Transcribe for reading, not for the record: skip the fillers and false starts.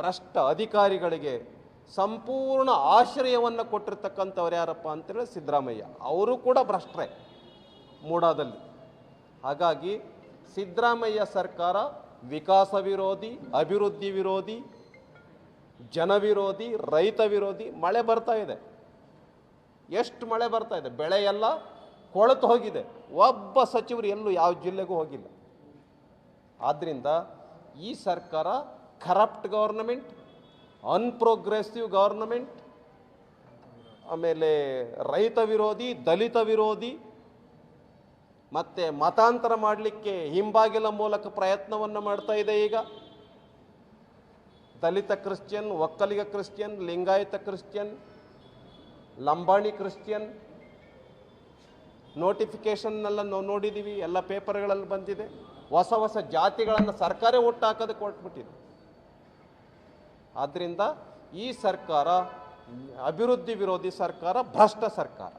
ಭ್ರಷ್ಟ ಅಧಿಕಾರಿಗಳಿಗೆ ಸಂಪೂರ್ಣ ಆಶ್ರಯವನ್ನು ಕೊಟ್ಟಿರ್ತಕ್ಕಂಥವ್ರು ಯಾರಪ್ಪ ಅಂತೇಳಿ ಸಿದ್ದರಾಮಯ್ಯ. ಅವರು ಕೂಡ ಭ್ರಷ್ಟರೇ ಮೂಡಾದಲ್ಲಿ. ಹಾಗಾಗಿ ಸಿದ್ದರಾಮಯ್ಯ ಸರ್ಕಾರ ವಿಕಾಸ ವಿರೋಧಿ, ಅಭಿವೃದ್ಧಿ ವಿರೋಧಿ, ಜನ ವಿರೋಧಿ, ರೈತ ವಿರೋಧಿ. ಮಳೆ ಬರ್ತಾ ಇದೆ, ಎಷ್ಟು ಮಳೆ ಬರ್ತಾ ಇದೆ, ಬೆಳೆ ಎಲ್ಲ ಕೊಳೆತು ಹೋಗಿದೆ. ಒಬ್ಬ ಸಚಿವರು ಎಲ್ಲೂ ಯಾವ ಜಿಲ್ಲೆಗೂ ಹೋಗಿಲ್ಲ. ಆದ್ದರಿಂದ ಈ ಸರ್ಕಾರ ಕರಪ್ಟ್ ಗವರ್ನಮೆಂಟ್, ಅನ್ಪ್ರೋಗ್ರೆಸಿವ್ ಗವರ್ನಮೆಂಟ್, ಆಮೇಲೆ ರೈತ ವಿರೋಧಿ, ದಲಿತ ವಿರೋಧಿ, ಮತ್ತು ಮತಾಂತರ ಮಾಡಲಿಕ್ಕೆ ಹಿಂಬಾಗಿಲ ಮೂಲಕ ಪ್ರಯತ್ನವನ್ನು ಮಾಡ್ತಾ ಇದೆ. ಈಗ Dalit Christian, Vokkaliga Christian, Lingayat Christian, Lambani Christian ನೋಟಿಫಿಕೇಷನ್ನೆಲ್ಲ ನಾವು ನೋಡಿದ್ದೀವಿ, ಎಲ್ಲ ಪೇಪರ್ಗಳಲ್ಲಿ ಬಂದಿದೆ. ಹೊಸ ಹೊಸ ಜಾತಿಗಳನ್ನು ಸರ್ಕಾರ ಹುಟ್ಟಾಕೋದಕ್ಕೆ ಕೊಟ್ಬಿಟ್ಟಿದೆ. ಆದ್ದರಿಂದ ಈ ಸರ್ಕಾರ ಅಭಿವೃದ್ಧಿ ವಿರೋಧಿ ಸರ್ಕಾರ, ಭ್ರಷ್ಟ ಸರ್ಕಾರ.